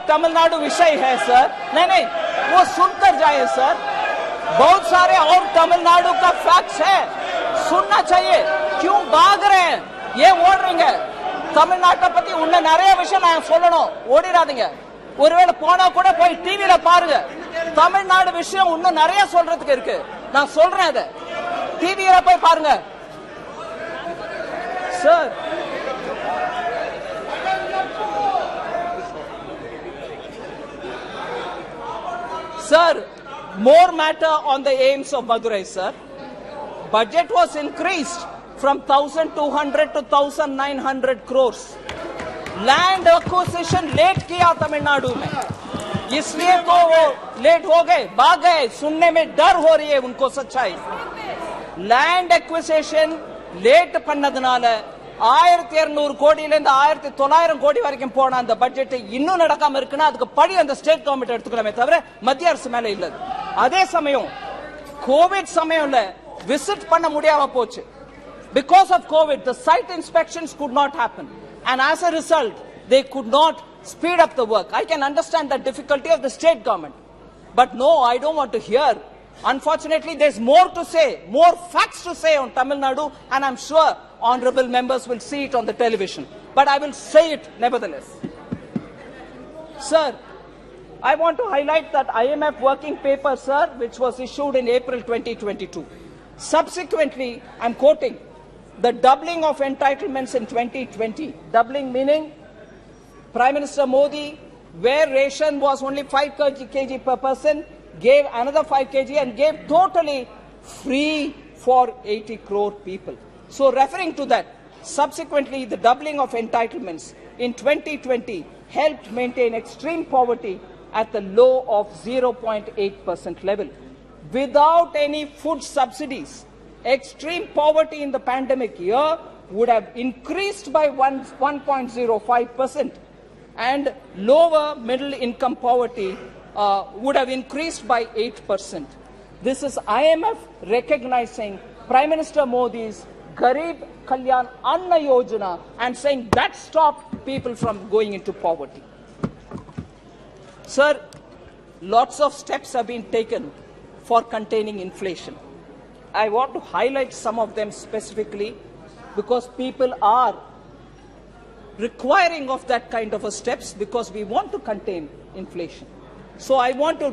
तमिलनाडु विषय है सर, नहीं वो सुनकर जाए सर। बहुत सारे और तमिलनाडु का फैक्ट्स है, सुनना चाहिए। क्यों भाग रहे हैं, ये ஓடுறீங்க தமிழ்நாட்டை பத்தி உன்ன நிறைய விஷயம் நான் சொல்லணும், ஓடிராதீங்க। ஒருவேளை போனா கூட போய் டிவில பாருங்க, தமிழ்நாடு விஷயம் இன்னும் நிறைய சொல்றதுக்கு இருக்கு, நான் சொல்றேன், அதை டிவில போய் பாருங்க sir. Sir, more matter on the aims of Madurai, sir. Budget was increased from 1,200 to 1,900 crores. Land acquisition late किया तमिलनाडु में, इसलिए तो वो लेट हो गए, भाग गए। सुनने में डर हो रही है उनको सच्चाई। Land acquisition late பண்ணதுனால 1200 கோடியில இருந்து 1900 கோடி வரைக்கும் போன அந்த பட்ஜெட் இன்னும் நடக்காம இருக்குன்னா அதுக்கு படி அந்த ஸ்டேட் கவர்மெண்ட் எடுத்துக்கலாமே தவிர மத்திய அரசு மேல இல்ல। அதே சமயம் கோவிட் சமயம்ல விசிட் பண்ண முடியாம போச்சு। Because of COVID, the site inspections could not happen, and as a result, they could not speed up the work. I can understand the difficulty of the state government, but no, I don't want to hear. Unfortunately, there's more to say, more facts to say on Tamil Nadu, and I'm sure honorable members will see it on the television. But I will say it nevertheless. Sir, I want to highlight that IMF working paper, sir, which was issued in April 2022. Subsequently, I'm quoting, the doubling of entitlements in 2020, doubling meaning Prime Minister Modi, where ration was only 5 kg per person, gave another 5 kg and gave totally free for 80 crore people. So referring to that, subsequently the doubling of entitlements in 2020 helped maintain extreme poverty at the low of 0.8% level. Without any food subsidies, extreme poverty in the pandemic year would have increased by 1.05%, and lower middle income poverty would have increased by 8%. This is IMF recognizing Prime Minister Modi's Garib Kalyan Anna Yojana and saying that stopped people from going into poverty. Sir, lots of steps have been taken for containing inflation. I want to highlight some of them specifically because people are requiring of that kind of a steps because we want to contain inflation. So I want to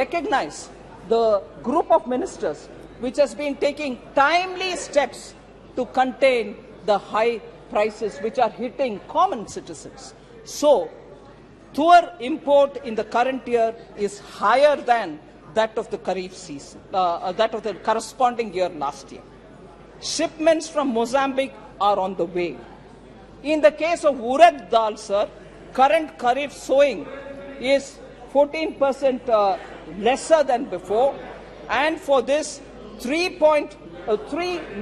recognize the group of ministers which has been taking timely steps to contain the high prices which are hitting common citizens. So, tour import in the current year is higher than that of the Kharif season, that of the corresponding year last year. Shipments from Mozambique are on the way. In the case of urad dal, sir, current Kharif sowing is 14% lesser than before, and for this 3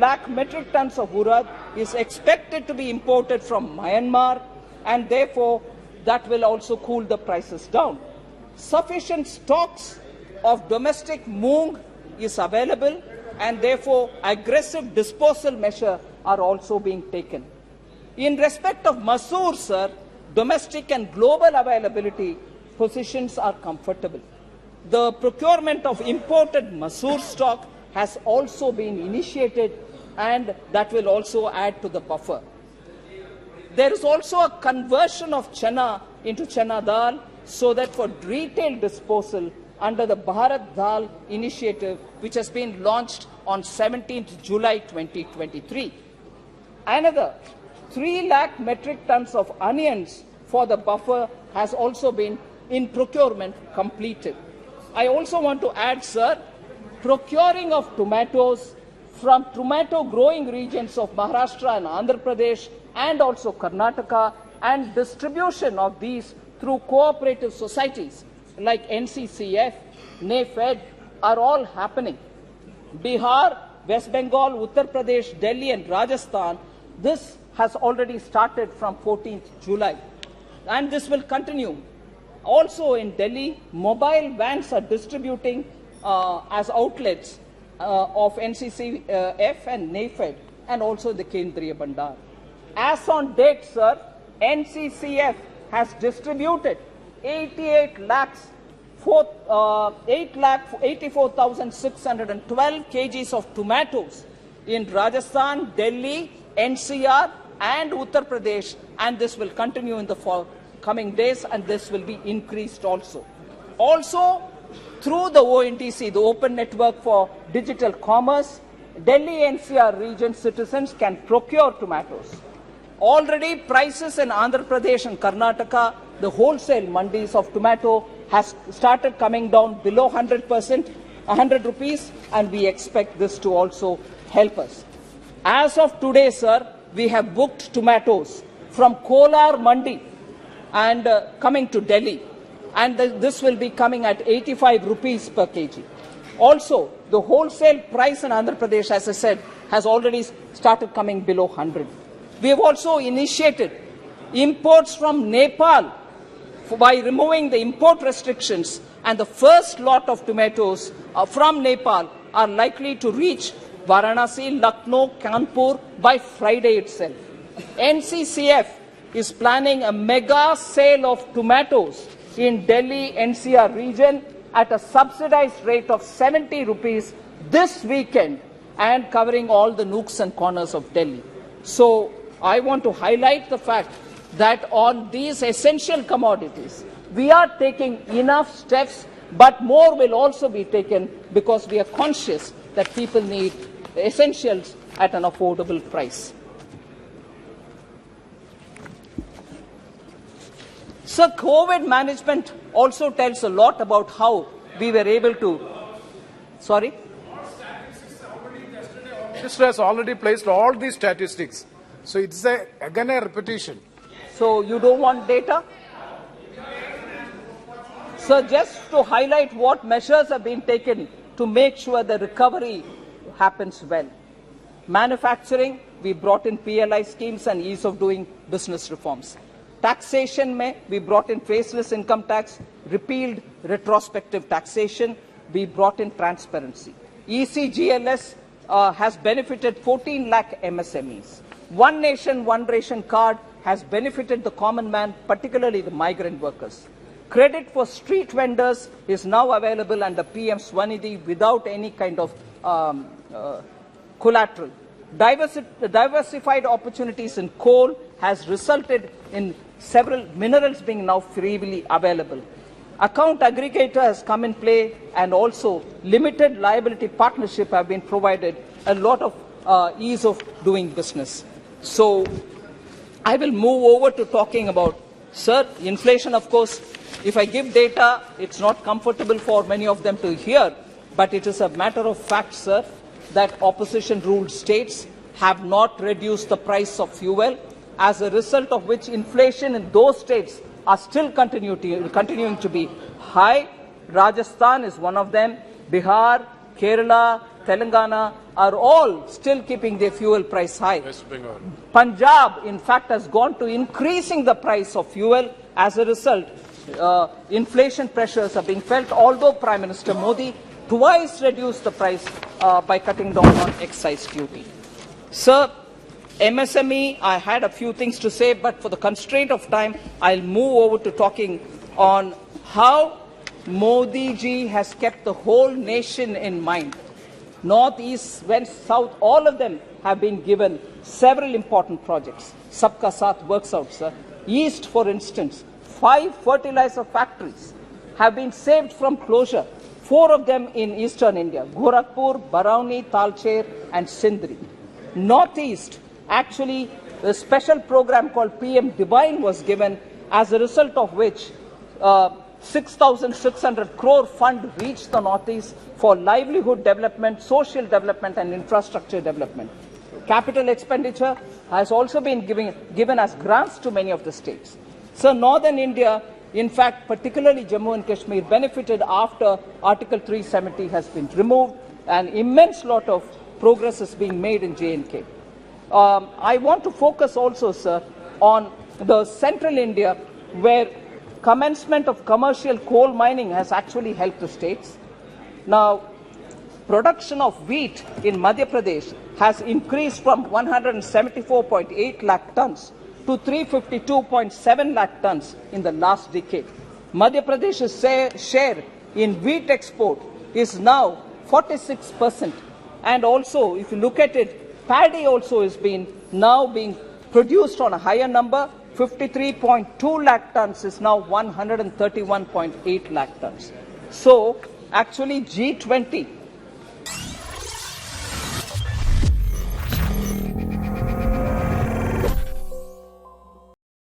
lakh metric tons of urad is expected to be imported from Myanmar, and therefore that will also cool the prices down. Sufficient stocks of domestic moong is available, and therefore aggressive disposal measures are also being taken. In respect of masoor, sir, domestic and global availability positions are comfortable. The procurement of imported masoor stock has also been initiated, and that will also add to the buffer. There is also a conversion of chana into chana dal so that for retail disposal under the Bharat Dal initiative, which has been launched on 17th July 2023. Another 3 lakh metric tons of onions for the buffer has also been in procurement completed. I also want to add, sir, procuring of tomatoes from tomato growing regions of Maharashtra and Andhra Pradesh and also Karnataka, and distribution of these through cooperative societies like NCCF, NAFED are all happening. Bihar, West Bengal, Uttar Pradesh, Delhi and Rajasthan, this has already started from 14th July, and this will continue. Also in Delhi, mobile vans are distributing as outlets of NCCF and NAFED, and also the Kendriya Bandar. As on date, sir, NCCF has distributed 88 lakhs, 8,84,612 kgs of tomatoes in Rajasthan, Delhi, NCR and Uttar Pradesh, and this will continue in the coming days, and this will be increased also. Also, through the ONDC, the Open Network for Digital Commerce, Delhi NCR region citizens can procure tomatoes. Already prices in Andhra Pradesh and Karnataka, the wholesale mandis of tomato has started coming down below 100 rupees, and we expect this to also help us. As of today, sir, we have booked tomatoes from Kolar Mandi and coming to Delhi, and this will be coming at 85 rupees per kg. Also, the wholesale price in Andhra Pradesh, as I said, has already started coming below 100. We have also initiated imports from Nepal by removing the import restrictions, and the first lot of tomatoes from Nepal are likely to reach Varanasi, Lucknow, Kanpur by Friday itself. NCCF is planning a mega sale of tomatoes in Delhi NCR region at a subsidized rate of 70 rupees this weekend and covering all the nooks and corners of Delhi. So I want to highlight the fact that on these essential commodities, we are taking enough steps, but more will also be taken because we are conscious that people need essentials at an affordable price. So COVID management also tells a lot about how we were able to, sorry? Minister has already placed all these statistics. So it's again a repetition. So you don't want data? So just to highlight what measures have been taken to make sure the recovery happens well. Manufacturing, we brought in PLI schemes and ease of doing business reforms. Taxation, we brought in faceless income tax, repealed retrospective taxation, we brought in transparency. ECGLS has benefited 14 lakh MSMEs. One Nation, One Ration card has benefited the common man, particularly the migrant workers. Credit for street vendors is now available under PM Swanidhi without any kind of collateral. Diversified opportunities in coal has resulted in several minerals being now freely available. Account aggregator has come in play, and also limited liability partnership have been provided, a lot of ease of doing business. So I will move over to talking about, sir, inflation. Of course, if I give data, it's not comfortable for many of them to hear, but it is a matter of fact, sir, that opposition-ruled states have not reduced the price of fuel, as a result of which inflation in those states are still continuing to be high. Rajasthan is one of them. Bihar, Kerala, Telangana are all still keeping their fuel price high. Punjab, in fact, has gone to increasing the price of fuel. As a result, inflation pressures are being felt, although Prime Minister Modi twice reduced the price by cutting down on excise duty. Sir, MSME, I had a few things to say, but for the constraint of time, I'll move over to talking on how Modi ji has kept the whole nation in mind. North, East, West, South, all of them have been given several important projects. Sabka Saath works out, sir. East, for instance, 5 fertilizer factories have been saved from closure. 4 of them in eastern India: Gorakhpur, Barauni, Talcher, and Sindri. Northeast, actually, a special program called PM Divine was given, as a result of which 6,600 crore fund reached the Northeast for livelihood development, social development, and infrastructure development. Capital expenditure has also been given as grants to many of the states. So Northern India, in fact, particularly Jammu and Kashmir, benefited after Article 370 has been removed. An immense lot of progress is being made in J&K. I want to focus also, sir, on the central India, where commencement of commercial coal mining has actually helped the states. Now, production of wheat in Madhya Pradesh has increased from 174.8 lakh tons to 352.7 lakh tons in the last decade. Madhya Pradesh's share in wheat export is now 46%. And also, if you look at it, paddy also is now being produced on a higher number. 53.2 lakh tons is now 131.8 lakh tons. So, actually G20